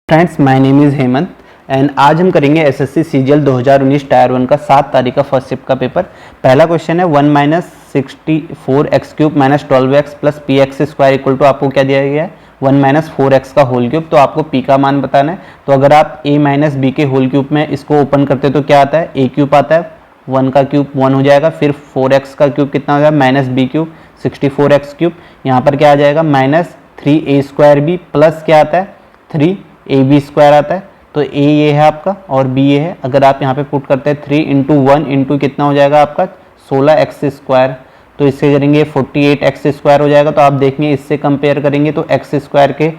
Friends, my name is Hemant and आज हम करेंगे एसएससी सीजीएल 2019 टायर 1 का 7 तारीख का फर्स्ट शिफ्ट का पेपर। पहला क्वेश्चन है 1 minus 64x cube minus 12x plus P X square equal to आपको क्या दिया गया है 1 माइनस 4x का होल क्यूब। तो आपको p का मान बताना है। तो अगर आप a माइनस बी के होल क्यूब में इसको ओपन करते हो तो क्या आता है, a क्यूब आता है, 1 का क्यूब 1 हो जाएगा, फिर 4x का क्यूब कितना हो जाएगा minus B cube 64x cube. यहाँ पर क्या आ जाएगा minus 3a square B plus क्या आता है 3ab स्क्वायर आता है। तो a ये है आपका और b ये है। अगर आप यहाँ पे पुट करते हैं 3 इंटू 1 इंटू कितना हो जाएगा आपका 16x स्क्वायर, तो इससे करेंगे 48x स्क्वायर हो जाएगा। तो आप देखेंगे इससे कंपेयर करेंगे तो x स्क्वायर के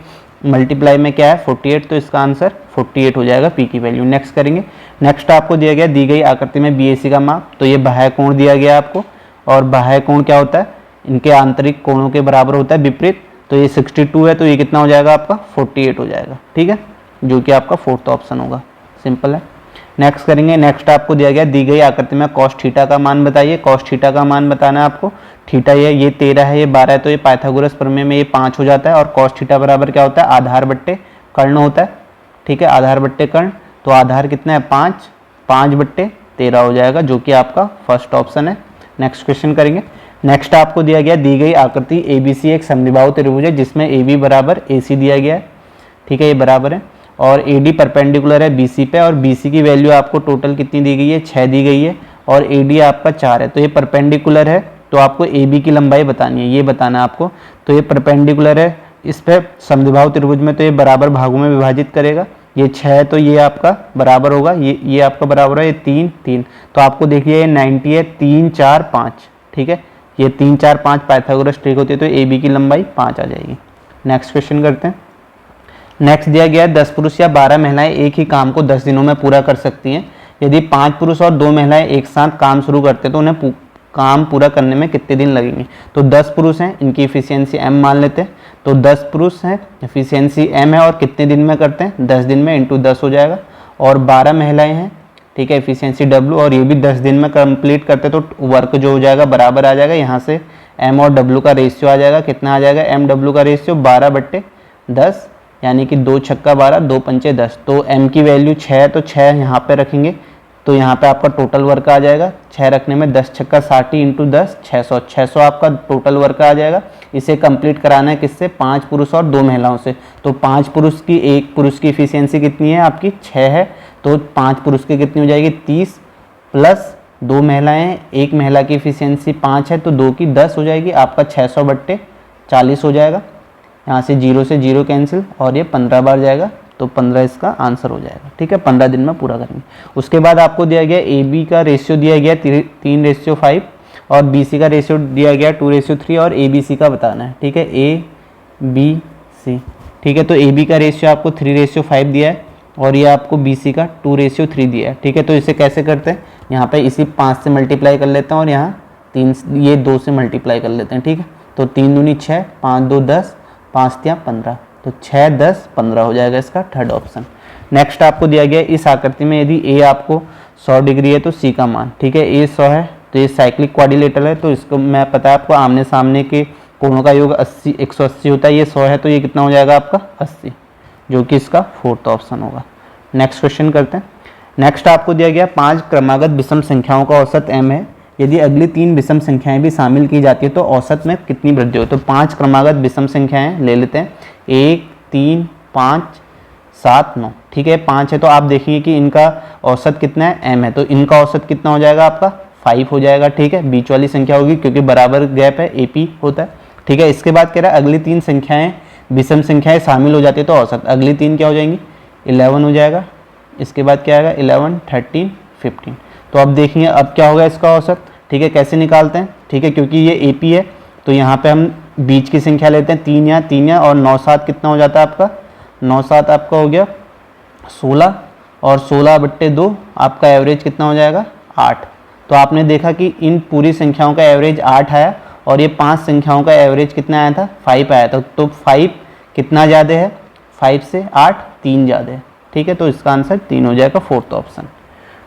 मल्टीप्लाई में क्या है 48, तो इसका आंसर 48 हो जाएगा p की वैल्यू। नेक्स्ट करेंगे। नेक्स्ट आपको दिया गया दी गई आकृति में BAC का माप। तो ये बाह्य कोण दिया गया आपको और बाह्य कोण क्या होता है, इनके आंतरिक कोणों के बराबर होता है विपरीत। तो ये 62 है तो ये कितना हो जाएगा आपका 48 हो जाएगा, ठीक है, जो कि आपका फोर्थ ऑप्शन होगा। सिंपल है। नेक्स्ट करेंगे। नेक्स्ट आपको दिया गया दी गई आकृति में कॉस थीटा का मान बताइए। कॉस थीटा का मान बताना है आपको। थीटा ये 13 है, ये 12 है, तो ये पाइथागोरस प्रमेय में ये 5 हो जाता है। और कॉस थीटा बराबर क्या होता है आधार बट्टे कर्ण होता है, ठीक है, आधार बट्टे कर्ण। तो आधार कितना है 5 बट्टे 13 हो जाएगा, जो कि आपका फर्स्ट ऑप्शन है। नेक्स्ट क्वेश्चन करेंगे। नेक्स्ट आपको दिया गया दी गई आकृति ABC एक समद्विबाहु त्रिभुज है जिसमें AB बराबर AC दिया गया है, ठीक है, ये बराबर है, और AD परपेंडिकुलर है BC पे, और BC की वैल्यू आपको टोटल कितनी दी गई है 6 दी गई है, और AD आपका 4 है। तो ये परपेंडिकुलर है, तो आपको AB की लंबाई बतानी है, ये बताना है आपको। तो ये परपेंडिकुलर है इस पे समद्विबाहु त्रिभुज में, तो ये बराबर भागों में विभाजित करेगा। ये 6 है तो ये आपका बराबर होगा, ये आपका बराबर है, ये 3 तो आपको देखिए ये 90 है, 3 4 5, ठीक है, ये 3 4 5 पाइथागोरस ट्रिक होती है, तो AB की लंबाई 5 आ जाएगी। नेक्स्ट क्वेश्चन करते हैं। नेक्स्ट दिया गया है 10 पुरुष या 12 महिलाएं एक ही काम को 10 दिनों में पूरा कर सकती हैं। यदि 5 पुरुष और 2 महिलाएं एक साथ काम शुरू करते हैं तो उन्हें काम पूरा करने में कितने दिन लगेंगे। तो 10 पुरुष हैं, इनकी एफिशिएंसी m मान लेते हैं। तो 10 पुरुष हैं, एफिशिएंसी m है, और कितने दिन में करते हैं 10 दिन में इंटू 10 हो जाएगा। और 12 महिलाएं हैं, ठीक है, एफिशिएंसी W, और ये भी 10 दिन में कंप्लीट करते तो वर्क जो हो जाएगा बराबर आ जाएगा। यहाँ से m और W का रेशियो आ जाएगा, कितना आ जाएगा M/W का रेशियो 12/10, यानी कि 2 छक्का 12 2 पंचे 10। तो m की वैल्यू 6 है तो 6 यहाँ पे रखेंगे, तो यहाँ पे आपका टोटल वर्क आ जाएगा 6 रखने में 10 छक्का 60 इंटू 10 600 आपका टोटल वर्क आ जाएगा। इसे कंप्लीट कराना है किससे 5 पुरुष और 2 महिलाओं से। तो 5 पुरुष की, एक पुरुष की एफिशिएंसी कितनी है आपकी 6 है, तो 5 पुरुष की कितनी हो जाएगी 30, प्लस 2 महिलाएं, एक महिला की एफिशिएंसी 5 है तो 2 की 10 हो जाएगी, आपका 600/40 हो जाएगा। यहाँ से 0 से 0 कैंसिल, और ये 15 बार जाएगा, तो 15 इसका आंसर हो जाएगा, ठीक है, 15 दिन में पूरा करेंगे। उसके बाद आपको दिया गया AB का रेशियो दिया गया 3:5 और BC का रेशियो दिया गया 2:3 और ABC का बताना है, ठीक है, ABC, ठीक है। तो AB का रेशियो आपको 3:5 दिया है और ये आपको BC का 2:3 दिया है, ठीक है। तो इसे कैसे करते हैं, यहाँ पे इसी 5 से मल्टीप्लाई कर लेते हैं और यहाँ 3 ये 2 से मल्टीप्लाई कर लेते हैं, ठीक है। तो 3 दूनी 6, 5 2 10, 5 3 15, तो 6 10 15 हो जाएगा इसका थर्ड ऑप्शन। नेक्स्ट आपको दिया गया इस आकृति में यदि A आपको 100 डिग्री है तो C का मान, ठीक है, A 100 है तो ये साइक्लिक क्वाड्रिलेटरल है, तो इसको मैं पता है आपको आमने सामने के कोणों का योग 180 होता है। ये 100 है तो ये कितना हो जाएगा आपका 80, जो कि इसका फोर्थ ऑप्शन होगा। नेक्स्ट क्वेश्चन करते हैं। नेक्स्ट आपको दिया गया 5 क्रमागत विषम संख्याओं का औसत m है। यदि अगली 3 विषम संख्याएं भी शामिल की जाती है तो औसत में कितनी वृद्धि हो। तो 5 क्रमागत विषम संख्याएं ले लेते हैं, 1 3 5 7 9, ठीक है, 5 है तो आप देखिए कि इनका औसत कितना है m है, तो इनका औसत कितना हो जाएगा आपका 5 हो जाएगा, ठीक है। बीच वाली संख्या होगी क्योंकि बराबर गैप है, AP होता है, ठीक है। इसके बाद कह रहा है अगली 3 संख्याएं विषम संख्याएं शामिल हो जाती है तो औसत अगली 3 क्या हो जाएंगी 11 हो जाएगा। इसके बाद क्या आएगा 11 13 15। तो अब देखिए अब क्या होगा इसका औसत, ठीक है, कैसे निकालते हैं, ठीक है, क्योंकि ये AP है तो यहाँ पे हम बीच की संख्या लेते हैं 3 यहाँ और 9 7 कितना हो जाता है आपका 9 7 आपका हो गया 16, और 16/2 आपका एवरेज कितना हो जाएगा 8। तो आपने देखा कि इन पूरी संख्याओं का एवरेज 8 आया और ये 5 संख्याओं का एवरेज कितना आया था 5 आया था। तो 5 कितना ज़्यादा है 5 से 8 3 ज़्यादा है, ठीक है, तो इसका आंसर 3 हो जाएगा फोर्थ ऑप्शन।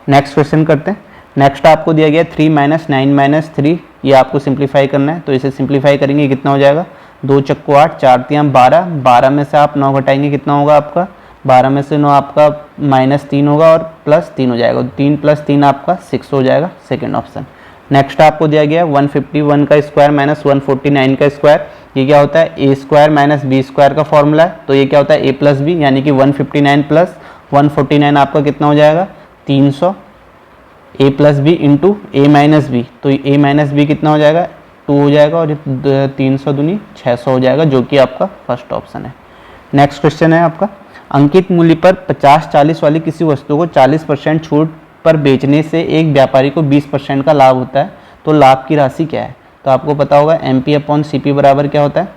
नेक्स्ट क्वेश्चन करते हैं। नेक्स्ट आपको दिया गया 3 - 9 - 3, ये आपको सिंप्लीफाई करना है। तो इसे सिंप्लीफाई करेंगे कितना हो जाएगा 2 चक्को 8 4 3 12, 12 में से आप 9 घटाएंगे कितना होगा आपका 12 में से 9 आपका -3 होगा और +3 हो जाएगा, 3 + 3 आपका 6 हो जाएगा, सेकेंड ऑप्शन। नेक्स्ट आपको दिया गया 151 का स्क्वायर माइनस 149 का स्क्वायर, ये क्या होता है ए स्क्वायर माइनस बी स्क्वायर का फॉर्मूला है, तो ये क्या होता है a + b, यानी कि 159 + 149 आपका कितना हो जाएगा 300, a + b into a - b, तो a - b कितना हो जाएगा 2 हो जाएगा और 300 दूनी 600 हो जाएगा, जो कि आपका फर्स्ट ऑप्शन है। नेक्स्ट क्वेश्चन है आपका, अंकित मूल्य पर 50-40 वाली किसी वस्तु को 40% छूट पर बेचने से एक व्यापारी को 20% का लाभ होता है, तो लाभ की राशि क्या है। तो आपको पता होगा MP/CP बराबर क्या होता है,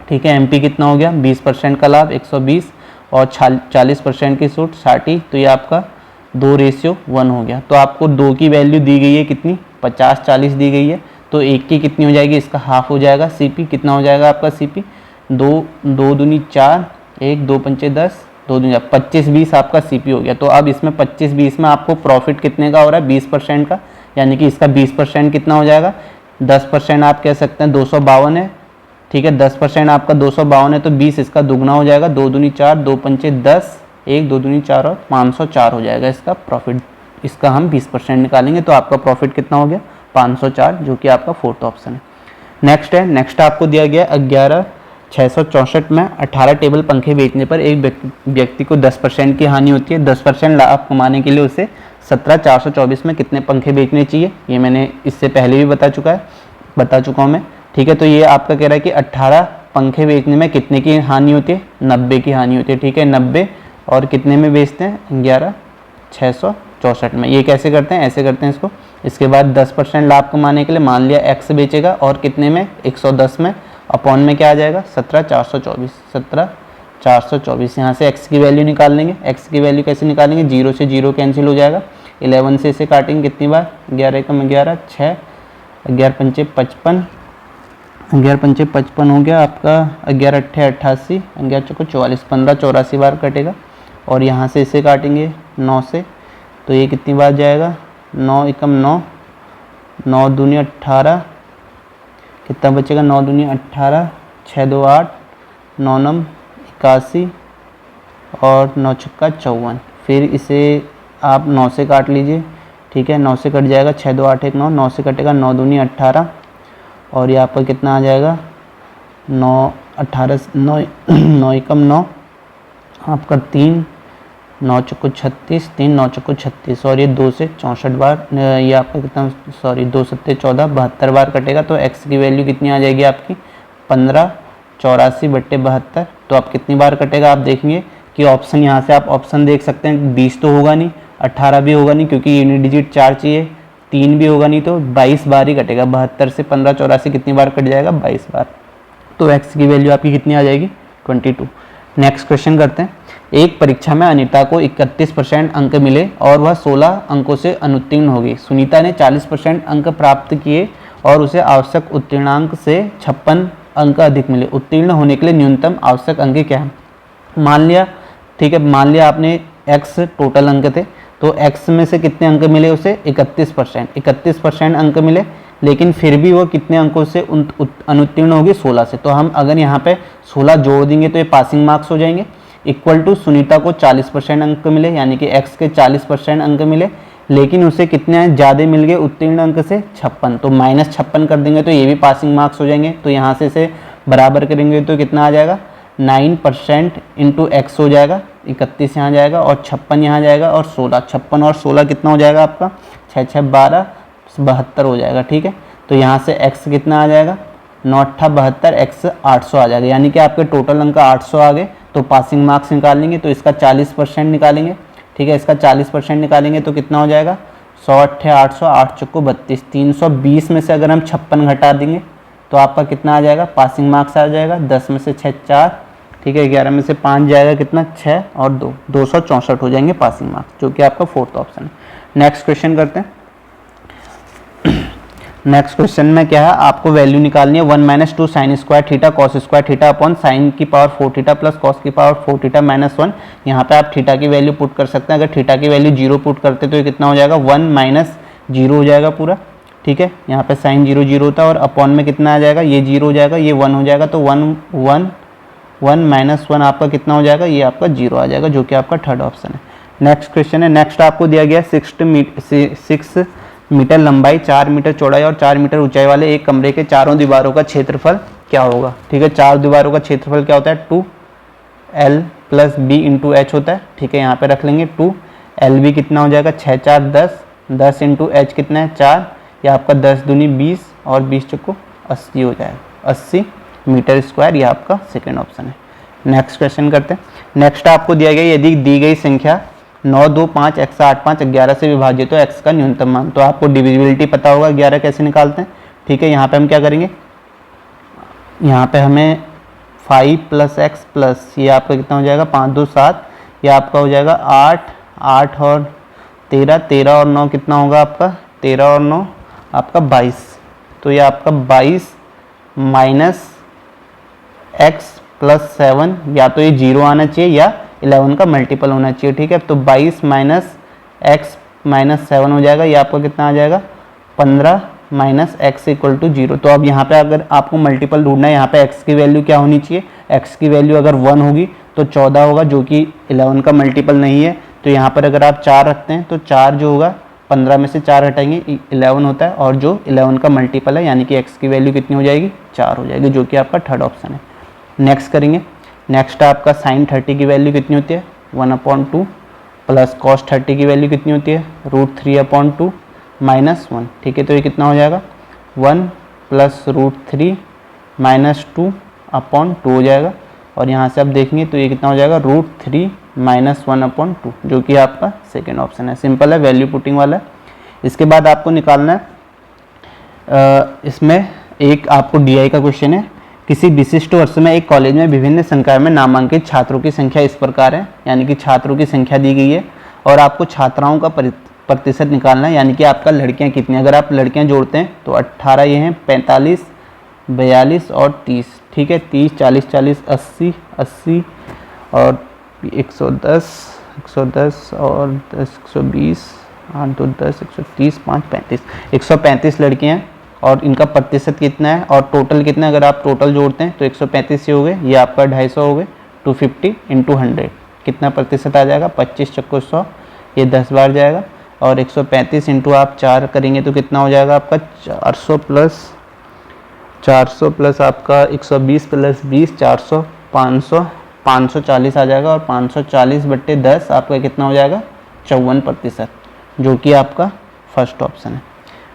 ठीक है। MP कितना हो गया 20% का लाभ 120 और 40% की छूट 60, तो ये आपका 2:1 हो गया। तो आपको 2 की वैल्यू दी गई है कितनी 50-40 दी गई है, तो 1 की कितनी हो जाएगी, इसका हाफ हो जाएगा CP, कितना हो जाएगा आपका CP 2 दूनी 4, 1 2 पंचे 10, 2 दूनी 25-20 आपका CP हो गया। तो अब इसमें 25-20 में आपको प्रॉफिट कितने का हो रहा है 20% का, यानी कि इसका 20% कितना हो जाएगा 10% आप कह सकते हैं 252 है, ठीक है। 10% आपका 252 है, तो 20 इसका दुगना हो जाएगा, 2 दूनी 4, 2 पंचे 10, 1 2 दूनी 4 और 504 हो जाएगा इसका प्रॉफिट। इसका हम 20% निकालेंगे, तो आपका प्रॉफिट कितना हो गया 504, जो कि आपका फोर्थ ऑप्शन है। नेक्स्ट है, नेक्स्ट आपको दिया गया 11,664 में 18 टेबल पंखे बेचने पर एक व्यक्ति को 10% की हानि होती है। 10% लाभ कमाने के लिए उसे 17,424 में कितने पंखे बेचने चाहिए, ये मैंने इससे पहले भी बता चुका हूँ मैं, ठीक है। तो ये आपका कह रहा है कि 18 पंखे बेचने में कितने की हानि होती है 90 की हानि होती है, ठीक है। 90 और कितने में बेचते हैं 11,664 में। ये कैसे करते हैं, ऐसे करते हैं इसको, इसके बाद 10% लाभ कमाने के लिए मान लिया x बेचेगा और कितने में 110 में, अपॉन में क्या आ जाएगा 17,424। यहाँ से x की वैल्यू निकाल लेंगे। x की वैल्यू कैसे निकालेंगे, 0 से 0 कैंसिल हो जाएगा, 11 से इसे काटेंगे कितनी बार 11 × 11 6, 11 पंचे 55, 11 पंचे 55 हो गया आपका, 11 अट्ठे 88, 11 चौको 44, 15 84 बार कटेगा। और यहाँ से इसे काटेंगे 9 से, तो ये कितनी बार जाएगा 9 एकम 9, 9 दूनी 18, कितना बचेगा 9 दूनी 18, 6 2 8, 9 9 81 और 9 छक्का 54। फिर इसे आप 9 से काट लीजिए, ठीक है। 9 से कट जाएगा, 6 2 8 1 9, 9 से कटेगा 9 दूनी 18 और यहाँ पर कितना आ जाएगा 9 18 9 एकम 9 आपका 3, 9 चौको 36, 3 9 चौको 36 और ये 2 से 64 बार, ये आपका कितना 2 सत्ते 14 72 बार कटेगा। तो x की वैल्यू कितनी आ जाएगी आपकी 15 84/72। तो आप कितनी बार कटेगा, आप देखेंगे कि ऑप्शन यहाँ से आप ऑप्शन देख सकते हैं 20 तो होगा नहीं, 18 भी होगा नहीं क्योंकि यूनिट डिजिट 4 चाहिए, 3 भी होगा नहीं, तो 22 बार ही कटेगा। 72 से 15 84 कितनी बार कट जाएगा 22 बार। तो x की वैल्यू आपकी कितनी आ जाएगी 22। नेक्स्ट क्वेश्चन करते हैं, एक परीक्षा में अनीता को 31% अंक मिले और वह 16 अंकों से अनुत्तीर्ण हो गई। सुनीता ने 40% अंक प्राप्त किए और उसे आवश्यक उत्तीर्णांक से 56 अंक अधिक मिले। उत्तीर्ण होने के लिए न्यूनतम आवश्यक अंक क्या है, मान लिया, ठीक है, मान लिया आपने x टोटल अंक थे, तो x में से कितने अंक मिले उसे 31% अंक मिले, लेकिन फिर भी वो कितने अंकों से अनुत्तीर्ण होगी 16 से। तो हम अगर यहाँ पे 16 जोड़ देंगे तो ये पासिंग मार्क्स हो जाएंगे। इक्वल टू सुनीता को 40% अंक मिले, यानी कि x के 40% अंक मिले, लेकिन उसे कितने ज़्यादा मिल गए उत्तीर्ण अंक से 56, तो -56 कर देंगे तो ये भी पासिंग मार्क्स हो जाएंगे। तो यहाँ से इसे बराबर करेंगे तो कितना आ जाएगा 9% इंटू x हो जाएगा, 31 यहाँ जाएगा और 56 यहाँ जाएगा और 16, 56 और 16 कितना हो जाएगा आपका 6 6 12 72 हो जाएगा, ठीक है। तो यहाँ से x कितना आ जाएगा 9 8 72, x 800 आ जाएगा, यानी कि आपके टोटल अंक 800 आ गए। तो पासिंग मार्क्स निकालेंगे तो इसका 40% निकालेंगे, ठीक है, इसका 40% निकालेंगे तो कितना हो जाएगा 100 8 800, 8 चौको 32, 320 में से अगर हम 56 घटा देंगे तो आपका कितना आ जाएगा पासिंग मार्क्स आ जाएगा 10 में से 6 4, ठीक है, 11 में से 5 जाएगा कितना 6 और 2 264 हो जाएंगे पासिंग मार्क्स, जो कि आपका फोर्थ ऑप्शन है। नेक्स्ट क्वेश्चन करते हैं। नेक्स्ट क्वेश्चन में क्या है, आपको वैल्यू निकालनी है 1 - 2 sin square theta cos square theta upon sin की पावर 4 थीटा प्लस cos की पावर 4 थीटा -1। यहाँ पे आप थीटा की वैल्यू पुट कर सकते हैं। अगर थीटा की वैल्यू 0 पुट करते तो ये कितना हो जाएगा 1 - 0 हो जाएगा पूरा, ठीक है। यहाँ पे sin 0 0 होता है और अपॉन में कितना आ जाएगा, ये 0 हो जाएगा, ये 1 हो जाएगा, तो 1 1 1 माइनस 1 आपका कितना हो जाएगा, ये आपका 0 आ जाएगा, जो कि आपका थर्ड ऑप्शन है। नेक्स्ट क्वेश्चन है, नेक्स्ट आपको दिया गया 6 मीटर लंबाई, 4 मीटर चौड़ाई और 4 मीटर ऊंचाई वाले एक कमरे के चारों दीवारों का क्षेत्रफल क्या होगा। ठीक है, चार दीवारों का क्षेत्रफल क्या होता है, 2L + B × H होता है। ठीक है, यहाँ पे रख लेंगे 2L भी कितना हो जाएगा, 6 4 10, 10 × H कितना है 4, या आपका 10 दूनी 20 और 20 चौको 80 हो जाएगा, 80 मीटर स्क्वायर, ये आपका सेकेंड ऑप्शन है। नेक्स्ट क्वेश्चन करते हैं। नेक्स्ट आपको दिया गया, यदि दी गई संख्या 9 2 5 x 8 5 11 से विभाजित हो x का न्यूनतम मान, तो आपको डिविजिबिलिटी पता होगा 11 कैसे निकालते हैं। ठीक है, यहाँ पे हम क्या करेंगे, यहाँ पे हमें 5 + x प्लस ये आपका कितना हो जाएगा 5 2 7, ये आपका हो जाएगा 8 8 और 13, 13 और 9 कितना होगा आपका, 13 और 9 आपका 22, तो ये आपका 22 माइनस x + 7, या तो ये 0 आना चाहिए या 11 का मल्टीपल होना चाहिए। ठीक है, तो 22 माइनस x माइनस 7 हो जाएगा, ये आपका कितना आ जाएगा 15 माइनस x = 0। तो अब यहाँ पे अगर आपको मल्टीपल ढूंढना है, यहाँ पे x की वैल्यू क्या होनी चाहिए, x की वैल्यू अगर 1 होगी तो 14 होगा, जो कि 11 का मल्टीपल नहीं है। तो यहाँ पर अगर आप 4 रखते हैं तो 4 जो होगा 15 में से 4 हटाएंगे 11 होता है, और जो 11 का मल्टीपल है यानी कि x की वैल्यू कितनी हो जाएगी 4 हो जाएगी, जो कि आपका थर्ड ऑप्शन है। नेक्स्ट करेंगे। नेक्स्ट आपका sin 30 की वैल्यू कितनी होती है 1/2 प्लस cos 30 की वैल्यू कितनी होती है √3/2 माइनस 1। ठीक है, तो ये कितना हो जाएगा 1 + √3 - 2/2 हो जाएगा, और यहाँ से आप देखेंगे तो ये कितना हो जाएगा √3 - 1/2, जो कि आपका सेकेंड ऑप्शन है। सिंपल है, वैल्यू पुटिंग वाला है। इसके बाद आपको निकालना है, इसमें एक आपको DI का क्वेश्चन है, किसी विशिष्ट वर्ष में एक कॉलेज में विभिन्न संकाय में नामांकित छात्रों की संख्या इस प्रकार है, यानी कि छात्रों की संख्या दी गई है और आपको छात्राओं का प्रतिशत निकालना है, यानी कि आपका लड़कियां कितनी, अगर आप लड़कियां जोड़ते हैं तो 18 ये हैं, 45 42 और 30। ठीक है, 30 40 40 80 80 और 110 110 और 10 120 8 2 10 130 5 35 135 लड़कियां हैं, और इनका प्रतिशत कितना है और टोटल कितना है, अगर आप टोटल जोड़ते हैं तो 135 से हो गए, ये आपका 250 हो गए, 250 × 100 कितना प्रतिशत आ जाएगा 25 चक्को 100, ये 10 बार जाएगा, और 135 इंटू आप 4 करेंगे तो कितना हो जाएगा आपका 400 प्लस आपका 120 + 20 400 500 540 आ जाएगा, और 540/10 आपका कितना हो जाएगा 54%, जो कि आपका फर्स्ट ऑप्शन है।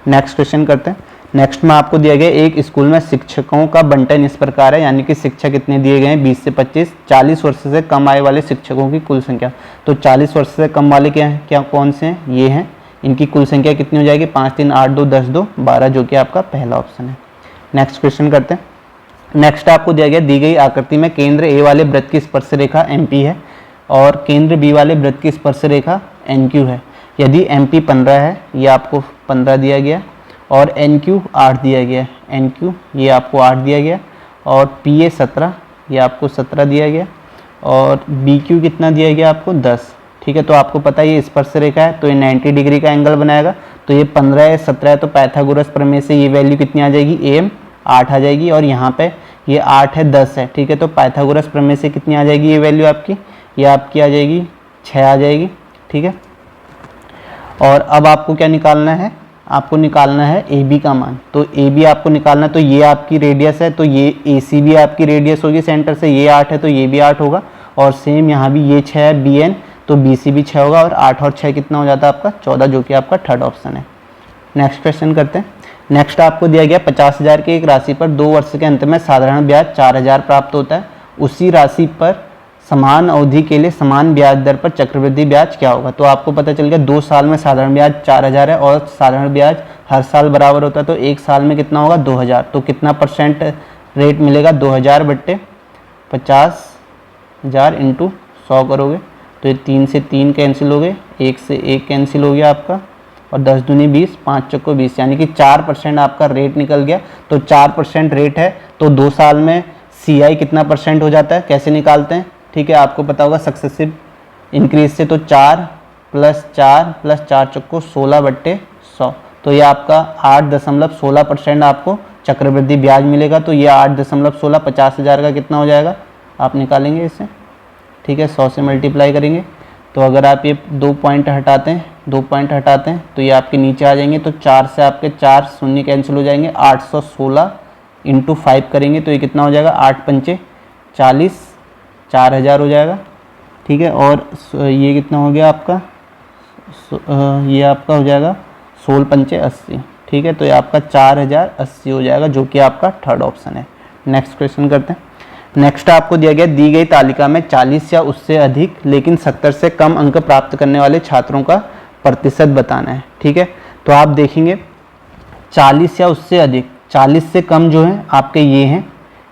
नेक्स्ट क्वेश्चन करते हैं। नेक्स्ट में आपको दिया गया एक स्कूल में शिक्षकों का बंटन इस प्रकार है, यानी कि शिक्षक कितने दिए गए हैं 20 से 25, 40 वर्ष से कम आयु वाले शिक्षकों की कुल संख्या, तो 40 वर्ष से कम वाले क्या हैं, क्या कौन से हैं, ये हैं, इनकी कुल संख्या कितनी हो जाएगी 5 3 8 2 10 2 12, जो कि आपका पहला ऑप्शन है। नेक्स्ट क्वेश्चन करते हैं। नेक्स्ट आपको दिया गया, दी गई आकृति में केंद्र ए वाले वृत्त की स्पर्श रेखा MP है और केंद्र बी वाले वृत्त की स्पर्श रेखा NQ है। यदि MP 15 है, ये आपको 15 दिया गया, और NQ 8 दिया गया, NQ ये आपको 8 दिया गया, और PA 17 ये आपको 17 दिया गया, और BQ कितना दिया गया आपको 10। ठीक है, तो आपको पता है ये स्पर्श रेखा है तो ये 90 डिग्री का एंगल बनाएगा, तो ये 15 है 17 है, तो पाइथागोरस प्रमेय से ये वैल्यू कितनी आ जाएगी AM 8 आ जाएगी, और यहाँ पे ये 8 है 10 है। ठीक है, तो पाइथागोरस प्रमेय से कितनी आ जाएगी ये वैल्यू आपकी, ये आपकी आ जाएगी 6 आ जाएगी। ठीक है, और अब आपको क्या निकालना है, आपको निकालना है AB का मान, तो AB आपको निकालना, तो ये आपकी रेडियस है, तो ये AC भी आपकी रेडियस होगी सेंटर से, ये 8 है तो ये भी 8 होगा, और सेम यहाँ भी ये 6 है BN, तो BC भी 6 होगा, और 8 और 6 कितना हो जाता है आपका 14, जो कि आपका थर्ड ऑप्शन है। नेक्स्ट क्वेश्चन करते हैं। नेक्स्ट आपको दिया गया 50,000 की एक राशि पर 2 वर्ष के अंत में साधारण ब्याज 4,000 प्राप्त होता है, उसी राशि पर समान अवधि के लिए समान ब्याज दर पर चक्रवृद्धि ब्याज क्या होगा। तो आपको पता चल गया 2 साल में साधारण ब्याज 4,000 है, और साधारण ब्याज हर साल बराबर होता है, तो 1 साल में कितना होगा 2,000, तो कितना % रेट मिलेगा 2,000/50,000 × 100 करोगे, तो ये 3 से 3 कैंसिल हो गए, 1 से 1 कैंसिल हो गया आपका, और 10 दूनी 20 5 चक्को 20, यानी कि 4% आपका रेट निकल गया। तो 4% रेट है, तो 2 साल में CI कितना % हो जाता है, कैसे निकालते हैं। ठीक है, आपको पता होगा सक्सेसिव इंक्रीज से, तो 4 + 4 + 4 चक्को 16/100, तो ये आपका 8.16% आपको चक्रवृद्धि ब्याज मिलेगा, तो ये 8.16 50,000 का कितना हो जाएगा आप निकालेंगे इसे, ठीक है, 100 से मल्टीप्लाई करेंगे। तो अगर आप ये 2 पॉइंट हटाते हैं तो ये आपके नीचे आ जाएंगे। तो 4 से आपके 4 शून्य कैंसिल हो जाएंगे, 816 इंटू 5 करेंगे तो ये कितना हो जाएगा, 8 पंचे 40, 4000 हो जाएगा, ठीक है। और ये कितना हो गया आपका, ये आपका हो जाएगा 16 पंचे 80, ठीक है। तो ये आपका 4080 हो जाएगा, जो कि आपका थर्ड ऑप्शन है। नेक्स्ट क्वेश्चन करते हैं। नेक्स्ट आपको दिया गया, दी गई तालिका में 40 या उससे अधिक लेकिन 70 से कम अंक प्राप्त करने वाले छात्रों का प्रतिशत बताना है, ठीक है। तो आप देखेंगे 40 या उससे अधिक, 40 से कम जो है आपके ये हैं,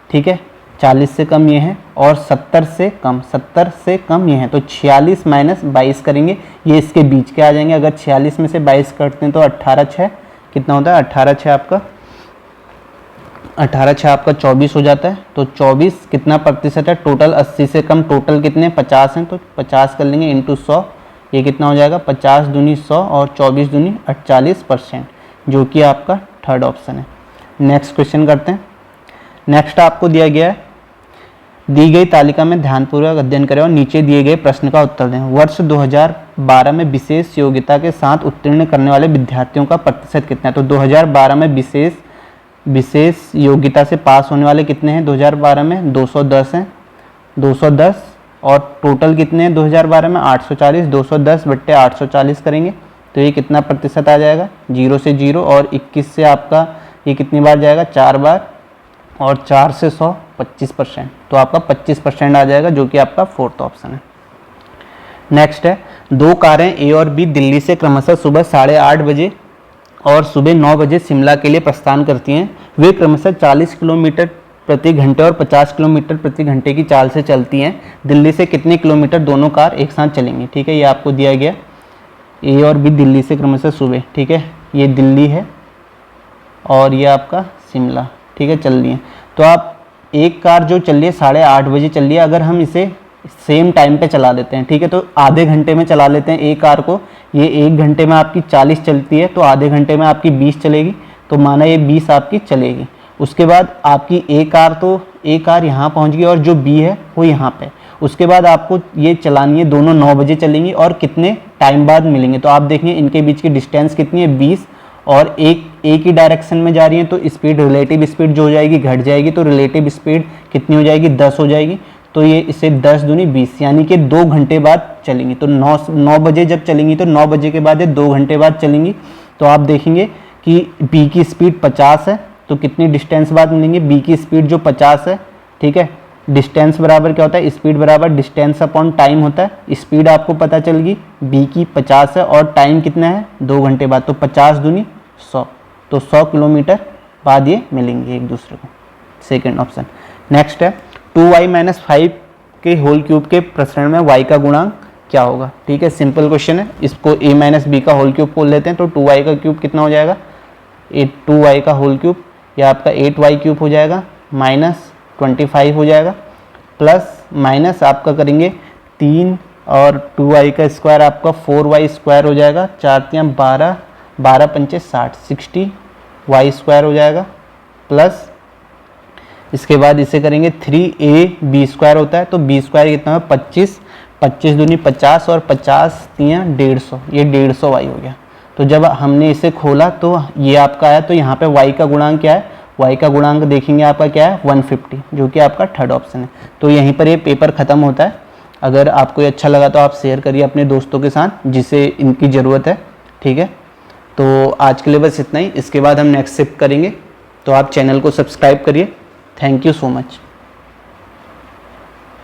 ठीक है, 40 से कम ये हैं, और 70 से कम ये हैं। तो 46 माइनस 22 करेंगे, ये इसके बीच के आ जाएंगे। अगर 46 में से 22 करते हैं तो 18 6 कितना होता है, 18 6 आपका 24 हो जाता है। तो 24 कितना प्रतिशत है, टोटल 80 से कम, टोटल कितने 50 हैं, तो 50 कर लेंगे इंटू 100, ये कितना हो जाएगा 50 दूनी 100 और 24 दूनी 48%, जो कि आपका थर्ड ऑप्शन है। नेक्स्ट क्वेश्चन करते हैं। नेक्स्ट आपको दिया गया है, दी गई तालिका में ध्यानपूर्वक अध्ययन करें और नीचे दिए गए प्रश्न का उत्तर दें। वर्ष 2012 में विशेष योग्यता के साथ उत्तीर्ण करने वाले विद्यार्थियों का प्रतिशत कितना है। तो 2012 में विशेष योग्यता से पास होने वाले कितने हैं 2012 में, 210 हैं, 210, और टोटल कितने हैं 2012 में 840, 210 बट्टे 840 करेंगे तो ये कितना प्रतिशत आ जाएगा, 0 से 0, और 21 से आपका ये कितनी बार जाएगा, 4 बार, और 4 से 100 25%, तो आपका 25% आ जाएगा, जो कि आपका फोर्थ ऑप्शन है। नेक्स्ट है, 2 कारें ए और बी दिल्ली से क्रमशः सुबह 8:30 बजे और सुबह 9 बजे शिमला के लिए प्रस्थान करती हैं। वे क्रमशः 40 किलोमीटर प्रति घंटे और 50 किलोमीटर प्रति घंटे की चाल से चलती हैं। दिल्ली से कितने किलोमीटर दोनों कार एक साथ चलेंगी, ठीक है। ये आपको दिया गया, ए और बी दिल्ली से क्रमशः सुबह, ठीक है, ये दिल्ली है और ये आपका शिमला, ठीक है, चल रही है। तो आप एक कार जो चल रही है 8:30 बजे चल रही है, अगर हम इसे सेम टाइम पे चला देते हैं, ठीक है, तो आधे घंटे में चला लेते हैं एक कार को, ये 1 घंटे में आपकी 40 चलती है, तो आधे घंटे में आपकी 20 चलेगी, तो माना ये 20 आपकी चलेगी। उसके बाद आपकी एक कार यहाँ पहुँच गई और जो बी है वो यहाँ पे, उसके बाद आपको ये चलानी है, दोनों 9 बजे चलेंगी और कितने टाइम बाद मिलेंगे। तो आप देखेंगे इनके बीच की डिस्टेंस कितनी है, 20, और एक ही डायरेक्शन में जा रही है, तो स्पीड, रिलेटिव स्पीड जो हो जाएगी घट जाएगी, तो रिलेटिव स्पीड कितनी हो जाएगी, 10 हो जाएगी। तो ये इसे 10 दूनी 20, यानी कि 2 घंटे बाद चलेंगी। तो 9 बजे जब चलेंगी तो 9 बजे के बाद ये 2 घंटे बाद चलेंगी। तो आप देखेंगे कि बी की स्पीड 50 है, तो कितनी डिस्टेंस बाद मिलेंगे, बी की स्पीड जो 50 है, ठीक है, डिस्टेंस बराबर क्या होता है, स्पीड बराबर डिस्टेंस अपॉन टाइम होता है। स्पीड आपको पता चल गई, बी की 50 है और टाइम कितना है 2 घंटे बाद, तो 50 दूनी 100, तो 100 किलोमीटर बाद ये मिलेंगे एक दूसरे को, सेकेंड ऑप्शन। नेक्स्ट है, 2y - 5 के होल क्यूब के प्रसरण में y का गुणांक क्या होगा, ठीक है, सिंपल क्वेश्चन है। इसको a - b का होल क्यूब बोल लेते हैं, तो 2y का क्यूब कितना हो जाएगा, 2y का होल क्यूब, या आपका 8y क्यूब हो जाएगा, -25 हो जाएगा, प्लस माइनस आपका करेंगे 3 और 2y का स्क्वायर आपका 4y स्क्वायर हो जाएगा, 4 × 12, 12 पंचे 60, 60y स्क्वायर हो जाएगा, प्लस इसके बाद इसे करेंगे 3ab स्क्वायर होता है, तो b स्क्वायर कितना है 25, 25 दूनी 50 और 50 × 150, ये 150y हो गया। तो जब हमने इसे खोला तो ये आपका आया, तो यहाँ पे y का गुणांक क्या है, y का गुणांक देखेंगे आपका क्या है 150, जो कि आपका थर्ड ऑप्शन है। तो यहीं पर ये पेपर ख़त्म होता है। अगर आपको ये अच्छा लगा तो आप शेयर करिए अपने दोस्तों के साथ जिसे इनकी ज़रूरत है, ठीक है। तो आज के लिए बस इतना ही, इसके बाद हम नेक्स्ट शिफ्ट करेंगे, तो आप चैनल को सब्सक्राइब करिए। Thank you so much.